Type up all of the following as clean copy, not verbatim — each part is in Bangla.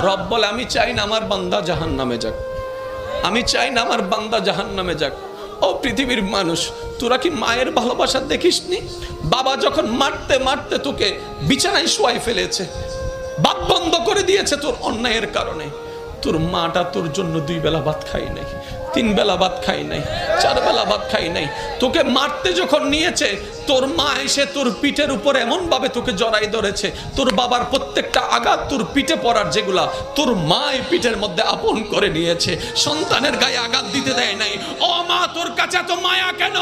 রব বলে আমি চাই না আমার বান্দা জাহান্নামে যাক, আমি চাই না আমার বান্দা জাহান্নামে যাক। ও পৃথিবীর মানুষ, তোরা কি মায়ের ভালোবাসা দেখিসনি? বাবা যখন মারতে মারতে তোকে বিছানায় শোয়াই ফেলেছে, ভাত বন্ধ করে দিয়েছে তোর অন্যায়ের কারণে, তোর মাটা তোর জন্য 2 বেলা ভাত খাই নাই, 3 বেলা ভাত খাই নাই, 4 বেলা ভাত খাই নাই। তোকে মারতে যখন নিয়েছে, তোর মা এসে তোর পিঠের উপর এমন ভাবে তোকে জড়াই ধরেছে, তোর বাবার প্রত্যেকটা আঘাত তোর পিঠে পড়ার যেগুলা তোর মা এই পিঠের মধ্যে আপন করে নিয়েছে, সন্তানের গায়ে আঘাত দিতে দেয় নাই। ও মা, তোর কাছে এত মায়া কেন?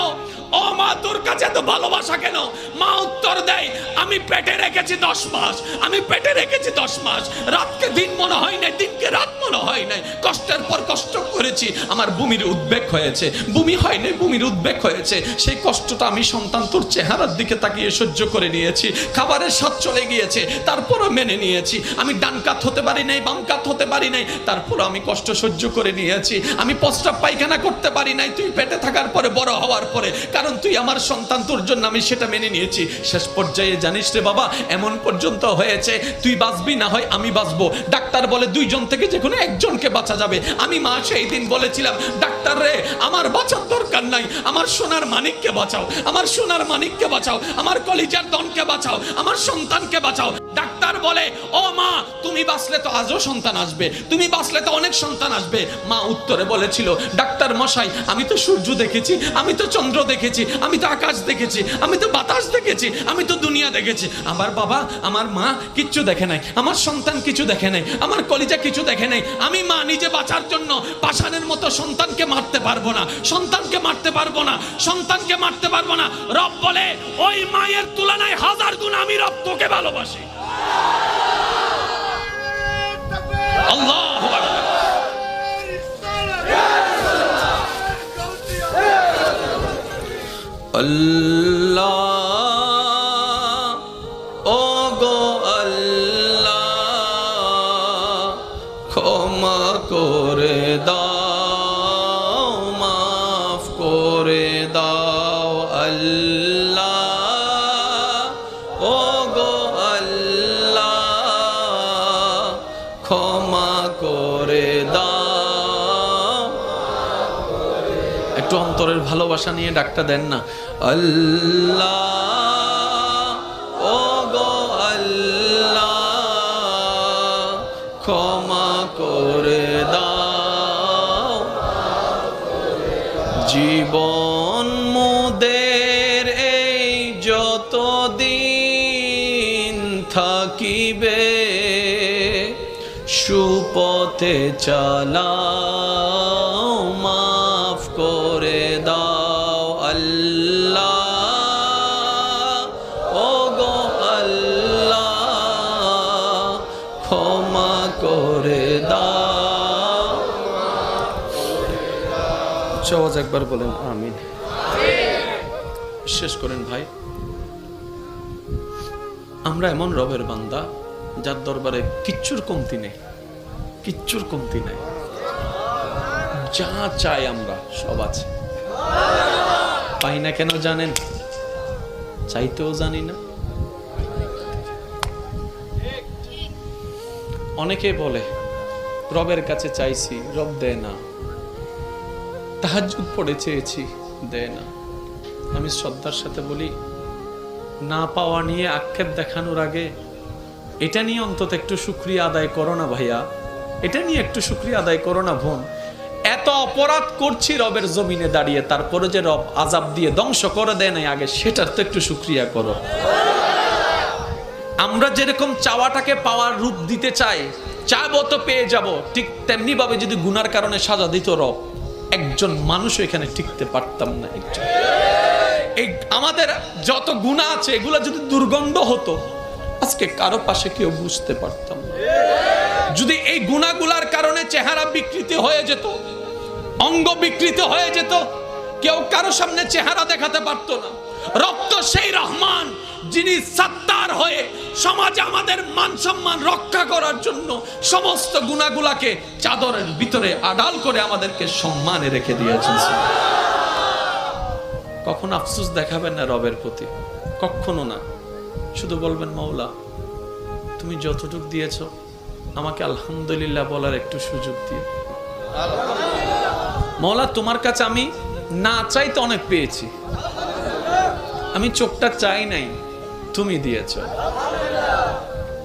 ও মা, তোর কাছে এত ভালোবাসা কেন? মা উত্তর দেয়, আমি পেটে রেখেছি 10 মাস, আমি পেটে রেখেছি 10 মাস, রাতকে দিন মনে হয় নাই, দিনকে রাত মনে হয় নাই, কষ্টের পর কষ্ট করেছি, আমার বমির উদ্বেগ হয়েছে, বমি হয় নাই, বমির উদ্বেগ হয়েছে, সেই কষ্টটা আমি সন্তান তোর চেহারার দিকে তাকিয়ে সহ্য করে নিয়েছি, খাবারের স্বাদ চলে গিয়েছে তারপরও মেনে নিয়েছি, আমি ডান কাত হতে পারি নাই, বাম কাত হতে পারি নাই, তারপরও আমি কষ্ট সহ্য করে নিয়েছি, আমি প্রস্রাব পায়খানা করতে পারি নাই তুই পেটে থাকার পরে, বড় হওয়ার পরে, কারণ তুই আমার সন্তান, তোর জন্য আমি সেটা মেনে নিয়েছি। শেষ পর্যায়ে জানিস রে বাবা, এমন পর্যন্ত হয়েছে তুই বাঁচবি না হয় আমি বাঁচবো, ডাক্তার বলে 2 জন থেকে যে কোনো একজনকে বাঁচা যাবে। আমি মা সেই দিন বলেছিলাম, ডাক্তার রে আমার বাঁচার দরকার নাই, আমার সোনার মানিককে বাঁচাও, আমার সোনার মানিককে বাঁচাও, আমার কলিজার দনকে বাঁচাও, আমার সন্তানকে বাঁচাও। ডাক্তার বলে, ও মা তুমি বাঁচলে তো আজও সন্তান আসবে, তুমি বাঁচলে তো অনেক সন্তান আসবে। মা উত্তরে বলেছিল, ডাক্তার মশাই আমি তো সূর্য দেখেছি, আমি তো চন্দ্র দেখেছি, আমি তো আকাশ দেখেছি, আমি তো বাতাস দেখেছি, আমি তো দুনিয়া দেখেছি। আমার বাবা আমার মা কিচ্ছু দেখে নাই, আমার সন্তান কিছু দেখে নাই, আমার কলিজা কিছু দেখে নাই। আমি মা নিজে বাঁচার জন্য পাষাণের মতো সন্তানকে মারতে পারবো না, সন্তানকে মারতে পারবো না, সন্তানকে মারতে পারবো না। রব বলে, ওই মায়ের তুলনায় 1000 গুণ আমি রব তোকে ভালোবাসি। আল্লাহু আকবার। আল্লাহ ও গো আল্লাহ, ক্ষমা করে দাও, মাফ করে দাও। আল্লাহ ও গো আল্লাহ, ক্ষমা করে দাও। একটু অন্তরের ভালোবাসা নিয়ে ডাকটা দেন না, আল্লাহ ও গো আল্লাহ, ক্ষমা করে দাও। জীবন মোদের এই যতদিন থাকিবে, সুপথে চালাও, মাফ করে দাও। আল্লাহ ও গো আল্লাহ, ক্ষমা করে দাও। সহজ একবার বলেন আমিন। শেষ করেন ভাই, আমরা এমন রবের বান্দা যার দরবারে কিচ্ছুর কমতি নেই, কিচ্ছুর কমতি নাই, যা চাই আমরা সব আছে। পাই না কেন জানেন? চাইতেও জানি না। অনেকে বলে রবের কাছে চাইছি, রব দেয় না, তাহাজ্জুদ পড়ে চেয়েছি, দেয় না। আমি শ্রদ্ধার সাথে বলি, না পাওয়া নিয়ে আক্ষেপ দেখানোর আগে এটা নিয়ে অন্তত একটু শুকরিয়া আদায় করো না ভাইয়া, এটা নিয়ে একটু শুকরিয়া আদায় করো না বোন। এত অপরাধ করছি রবের জমিনে দাঁড়িয়ে, তারপরে যে রব আযাব দিয়ে ধ্বংস করে দেয় নাই আগে, সেটার তো একটু শুকরিয়া করো। আমরা যেরকম চাওয়াটাকে পাওয়ার রূপ দিতে চাই, চাইবো তো পেয়ে যাব, ঠিক তেমনি ভাবে যদি গুনার কারণে সাজা দিত রব, একজন মানুষ এখানে টিকতে পারতাম না। একজন এই আমাদের যত গুনাহ আছে এগুলো যদি দুর্গন্ধ হতো, আজকে কারো পাশে কেউ বুঝতে পারতাম না। যদি এই গুনাহগুলার কারণে চেহারা বিকৃতি হয়ে যেত, অঙ্গ বিকৃতি হয়ে যেত, কেউ কারো সামনে চেহারা দেখাতে পারতো না। রব তো সেই রহমান, যিনি সত্তার হয়ে সমাজে আমাদের মান সম্মান রক্ষা করার জন্য সমস্ত গুনাহগুলাকে চাদরের ভিতরে আড়াল করে আমাদেরকে সম্মানে রেখে দিয়েছেন। কখনো আফসোস দেখাবেন না রবের প্রতি, কখনো না। শুধু বলবেন, মাওলা তুমি যতটুকু দিয়েছো আমাকে আলহামদুলিল্লাহ বলার একটু সুযোগ দিও। মওলা তোমার কাছে আমি না চাইতে অনেক পেয়েছি, আমি চোখটা চাই নাই, তুমি দিয়েছ।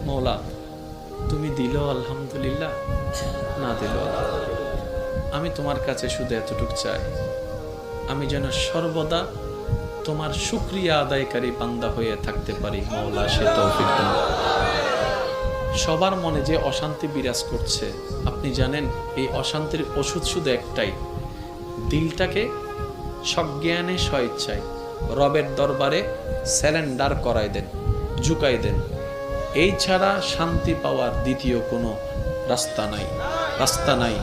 মওলা তুমি দিল আলহামদুলিল্লাহ, না দিল আমি তোমার কাছে শুধু এতটুকু চাই, আমি যেন সর্বদা তোমার শুকরিয়া আদায়কারী বান্দা হয়ে থাকতে পারি। মওলা সে তৌফিক দান। সবার মনে যে অশান্তি বিরাজ করছে, আপনি জানেন এই অশান্তির ওষুধ শুধু একটাই, দিলটাকে সজ্ঞানে স্বইচ্ছায় রবের দরবারে স্যারেন্ডার করাই দেন, ঝুঁকাই দেন। এই ছাড়া শান্তি পাওয়ার দ্বিতীয় কোনো রাস্তা নাই, রাস্তা নাই,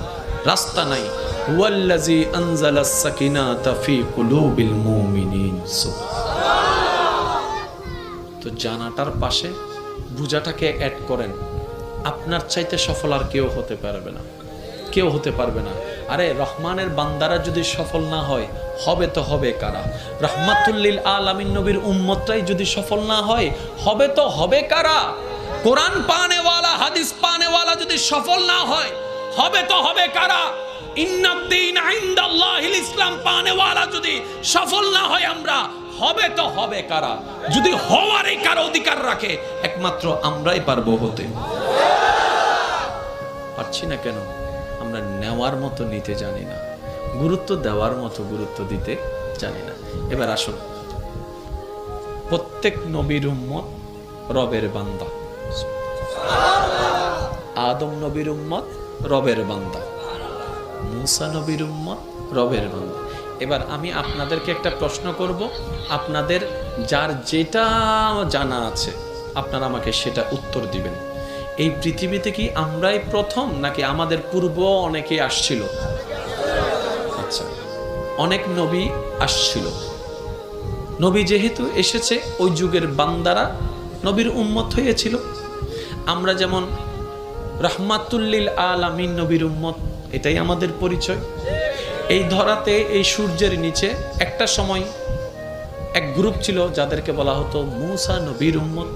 রাস্তা নাই। হুয়াল্লাযী আনজালাস সাকিনাতা ফী কুলুবিল মুমিনিন। তো জানাটার পাশে বুঝাটাকে অ্যাড করেন। আপনার চাইতে সফল আর কেউ হতে পারবে না, কেউ হতে পারবে না। আরে রহমানের বান্দারা যদি সফল না হয়, হবে তো হবে কারা? রাহমাতুল্লিল আলামিন নবীর উম্মতটাই যদি সফল না হয়, হবে তো হবে কারা? কোরআন পানেওয়ালা, হাদিস পানেওয়ালা যদি সফল না হয়, হবে তো হবে কারা? ইন্নাদ্দীন ইনদাল্লাহিল ইসলাম পানেওয়ালা যদি সফল না হয় আমরা, হবে তো হবে কারা? যদি হওয়ারই কারো অধিকার রাখে, একমাত্র আমরাই পারবো হতে। পারছি না কেন? আমরা নেওয়ার মতো নিতে জানি না, গুরুত্ব দেওয়ার মতো গুরুত্ব দিতে জানি না। এবার আসুন, প্রত্যেক নবীর উম্মত রবের বান্দা। আদম নবীর উম্মত রবের বান্দা, মূসা নবীর উম্মত রবের বান্দা। এবার আমি আপনাদেরকে একটা প্রশ্ন করব, আপনাদের যার যেটা জানা আছে আপনারা আমাকে সেটা উত্তর দিবেন। এই পৃথিবীতে কি আমরাই প্রথম, নাকি আমাদের পূর্ব অনেকে আসছিল? আচ্ছা, অনেক নবী আসছিল। নবী যেহেতু এসেছে, ওই যুগের বান্দারা নবীর উম্মত হয়েছিল। আমরা যেমন রাহমাতুল্লিল আলামিন নবীর উম্মত, এটাই আমাদের পরিচয়। এই ধরাতে, এই সূর্যের নিচে একটা সময় এক গ্রুপ ছিল যাদেরকে বলা হতো মূসা নবীর উম্মত।